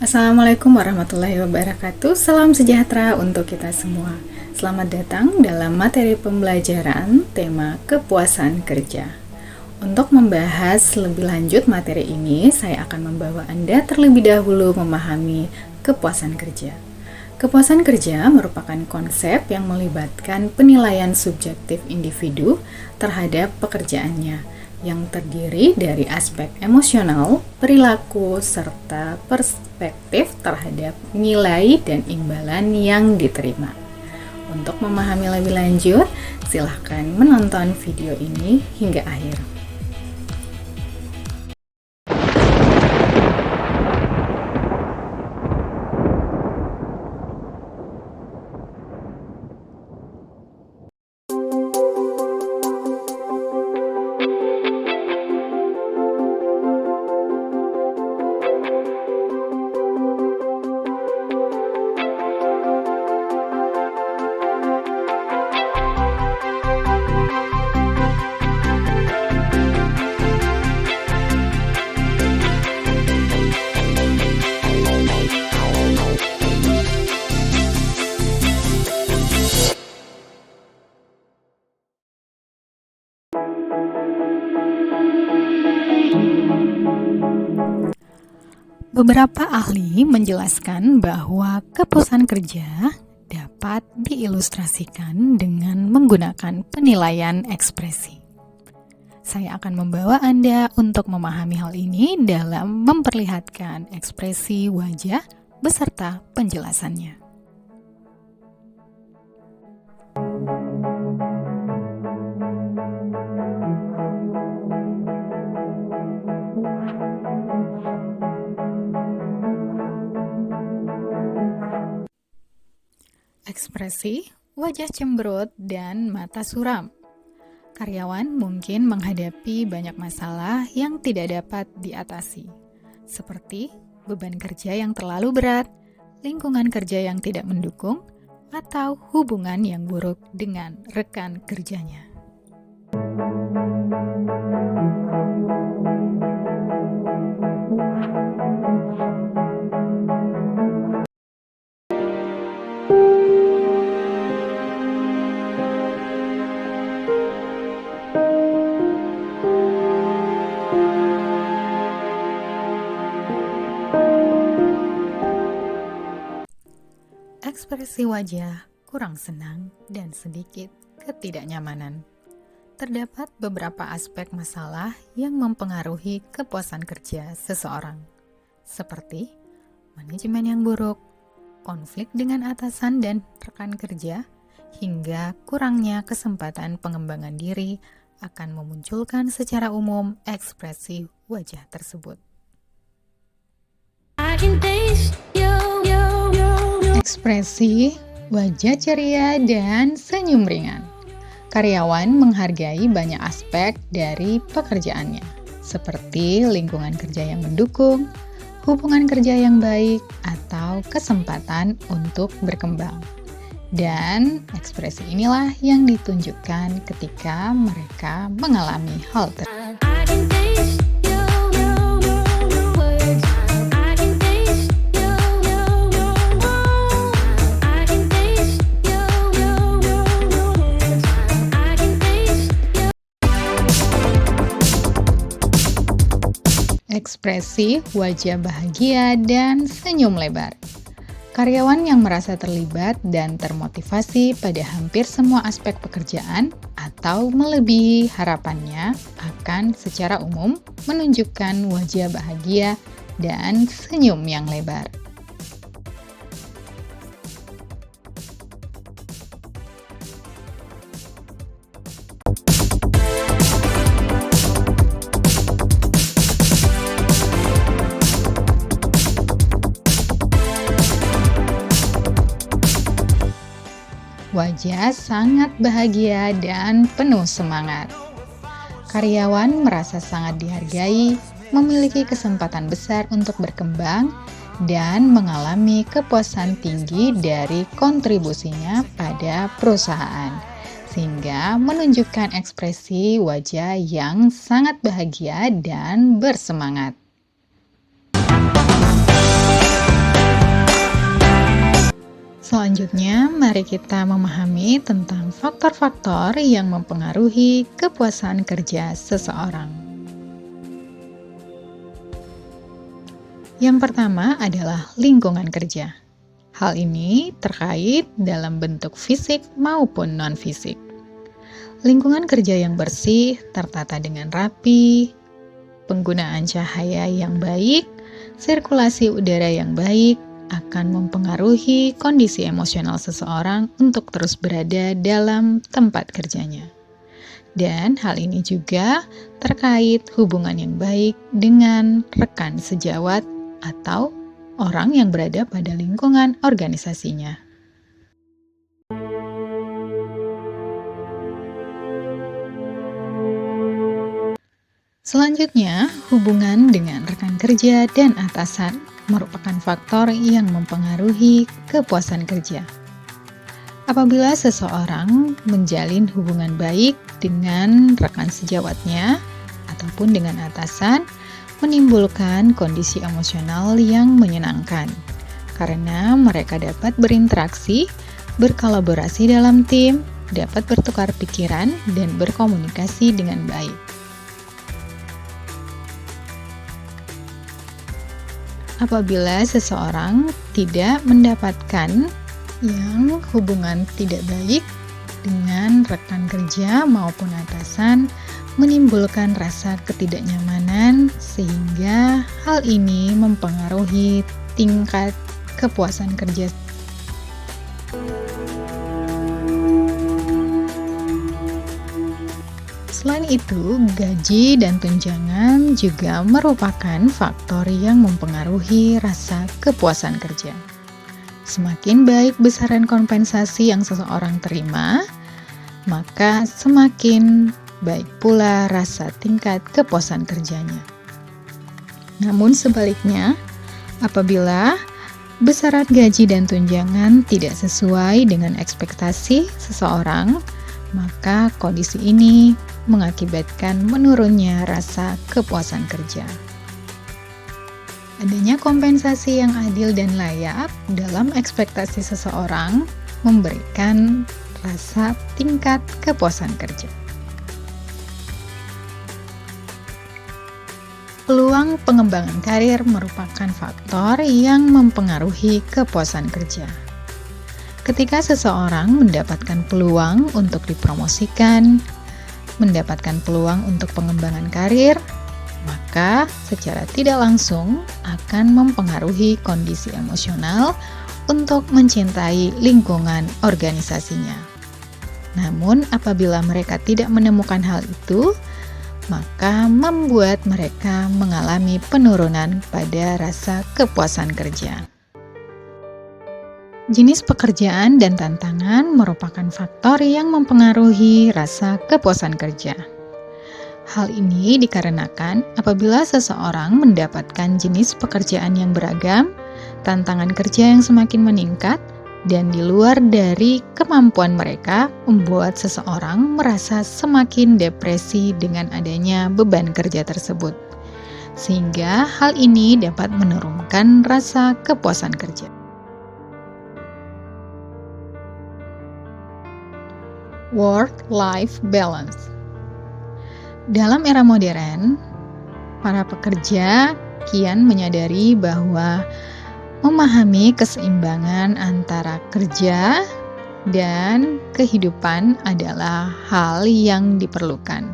Assalamualaikum warahmatullahi wabarakatuh. Salam sejahtera untuk kita semua. Selamat datang dalam materi pembelajaran tema kepuasan kerja. Untuk membahas lebih lanjut materi ini, saya akan membawa Anda terlebih dahulu memahami kepuasan kerja. Kepuasan kerja merupakan konsep yang melibatkan penilaian subjektif individu terhadap pekerjaannya, yang terdiri dari aspek emosional, perilaku, serta perspektif terhadap nilai dan imbalan yang diterima. Untuk memahami lebih lanjut, silahkan menonton video ini hingga akhir. Beberapa ahli menjelaskan bahwa kepuasan kerja dapat diilustrasikan dengan menggunakan penilaian ekspresi. Saya akan membawa Anda untuk memahami hal ini dalam memperlihatkan ekspresi wajah beserta penjelasannya. Ekspresi wajah cemberut dan mata suram. Karyawan mungkin menghadapi banyak masalah yang tidak dapat diatasi, seperti beban kerja yang terlalu berat, lingkungan kerja yang tidak mendukung, atau hubungan yang buruk dengan rekan kerjanya. Ekspresi wajah kurang senang dan sedikit ketidaknyamanan. Terdapat beberapa aspek masalah yang mempengaruhi kepuasan kerja seseorang, seperti manajemen yang buruk, konflik dengan atasan dan rekan kerja, hingga kurangnya kesempatan pengembangan diri akan memunculkan secara umum ekspresi wajah tersebut. Ekspresi wajah ceria dan senyum ringan. Karyawan menghargai banyak aspek dari pekerjaannya, seperti lingkungan kerja yang mendukung, hubungan kerja yang baik, atau kesempatan untuk berkembang. Dan ekspresi inilah yang ditunjukkan ketika mereka mengalami hal tersebut. Ekspresi wajah bahagia dan senyum lebar. Karyawan yang merasa terlibat dan termotivasi pada hampir semua aspek pekerjaan atau melebihi harapannya akan secara umum menunjukkan wajah bahagia dan senyum yang lebar. Wajah sangat bahagia dan penuh semangat. Karyawan merasa sangat dihargai, memiliki kesempatan besar untuk berkembang, dan mengalami kepuasan tinggi dari kontribusinya pada perusahaan, sehingga menunjukkan ekspresi wajah yang sangat bahagia dan bersemangat. Selanjutnya, mari kita memahami tentang faktor-faktor yang mempengaruhi kepuasan kerja seseorang. Yang pertama adalah lingkungan kerja. Hal ini terkait dalam bentuk fisik maupun non-fisik. Lingkungan kerja yang bersih, tertata dengan rapi, penggunaan cahaya yang baik, sirkulasi udara yang baik, akan mempengaruhi kondisi emosional seseorang untuk terus berada dalam tempat kerjanya. Dan hal ini juga terkait hubungan yang baik dengan rekan sejawat atau orang yang berada pada lingkungan organisasinya. Selanjutnya, hubungan dengan rekan kerja dan atasan merupakan faktor yang mempengaruhi kepuasan kerja. Apabila seseorang menjalin hubungan baik dengan rekan sejawatnya ataupun dengan atasan, menimbulkan kondisi emosional yang menyenangkan karena mereka dapat berinteraksi, berkolaborasi dalam tim, dapat bertukar pikiran, dan berkomunikasi dengan baik. Apabila seseorang tidak mendapatkan yang hubungan tidak baik dengan rekan kerja maupun atasan, menimbulkan rasa ketidaknyamanan sehingga hal ini mempengaruhi tingkat kepuasan kerja. Selain itu, gaji dan tunjangan juga merupakan faktor yang mempengaruhi rasa kepuasan kerja. Semakin baik besaran kompensasi yang seseorang terima, maka semakin baik pula rasa tingkat kepuasan kerjanya. Namun sebaliknya, apabila besaran gaji dan tunjangan tidak sesuai dengan ekspektasi seseorang, maka kondisi ini mengakibatkan menurunnya rasa kepuasan kerja. Adanya kompensasi yang adil dan layak dalam ekspektasi seseorang memberikan rasa tingkat kepuasan kerja. Peluang pengembangan karir merupakan faktor yang mempengaruhi kepuasan kerja. Ketika seseorang mendapatkan peluang untuk dipromosikan, mendapatkan peluang untuk pengembangan karir, maka secara tidak langsung akan mempengaruhi kondisi emosional untuk mencintai lingkungan organisasinya. Namun, apabila mereka tidak menemukan hal itu, maka membuat mereka mengalami penurunan pada rasa kepuasan kerja. Jenis pekerjaan dan tantangan merupakan faktor yang mempengaruhi rasa kepuasan kerja. Hal ini dikarenakan apabila seseorang mendapatkan jenis pekerjaan yang beragam, tantangan kerja yang semakin meningkat, dan di luar dari kemampuan mereka membuat seseorang merasa semakin depresi dengan adanya beban kerja tersebut. Sehingga hal ini dapat menurunkan rasa kepuasan kerja. Work-life balance. Dalam era modern, para pekerja kian menyadari bahwa memahami keseimbangan antara kerja dan kehidupan adalah hal yang diperlukan.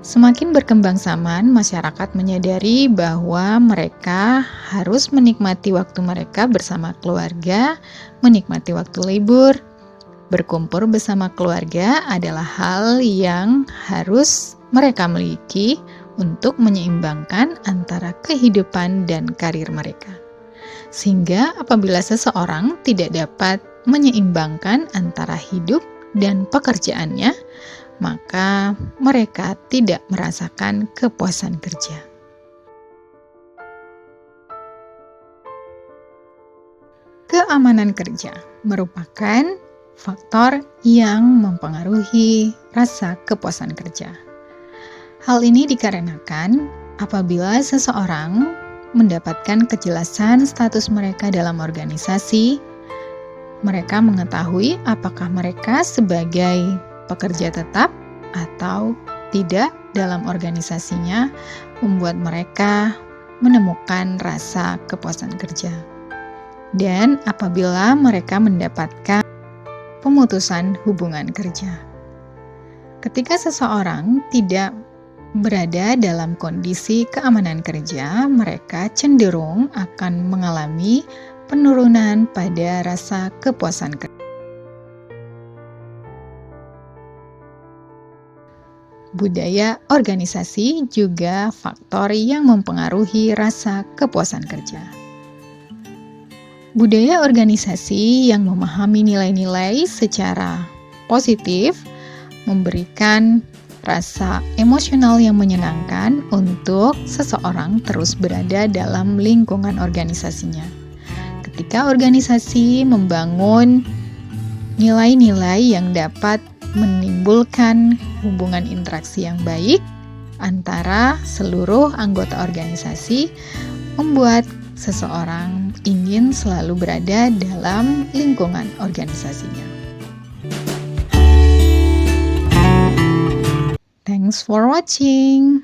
Semakin berkembang zaman, masyarakat menyadari bahwa mereka harus menikmati waktu mereka bersama keluarga, menikmati waktu libur. Berkumpul bersama keluarga adalah hal yang harus mereka miliki untuk menyeimbangkan antara kehidupan dan karir mereka. Sehingga apabila seseorang tidak dapat menyeimbangkan antara hidup dan pekerjaannya, maka mereka tidak merasakan kepuasan kerja. Keamanan kerja merupakan faktor yang mempengaruhi rasa kepuasan kerja. Hal ini dikarenakan apabila seseorang mendapatkan kejelasan status mereka dalam organisasi, mereka mengetahui apakah mereka sebagai pekerja tetap atau tidak dalam organisasinya, membuat mereka menemukan rasa kepuasan kerja. Dan apabila mereka mendapatkan pemutusan hubungan kerja. Ketika seseorang tidak berada dalam kondisi keamanan kerja, mereka cenderung akan mengalami penurunan pada rasa kepuasan kerja. Budaya organisasi juga faktor yang mempengaruhi rasa kepuasan kerja. Budaya organisasi yang memahami nilai-nilai secara positif memberikan rasa emosional yang menyenangkan untuk seseorang terus berada dalam lingkungan organisasinya. Ketika organisasi membangun nilai-nilai yang dapat menimbulkan hubungan interaksi yang baik antara seluruh anggota organisasi, membuat seseorang ingin selalu berada dalam lingkungan organisasinya. Thanks for watching.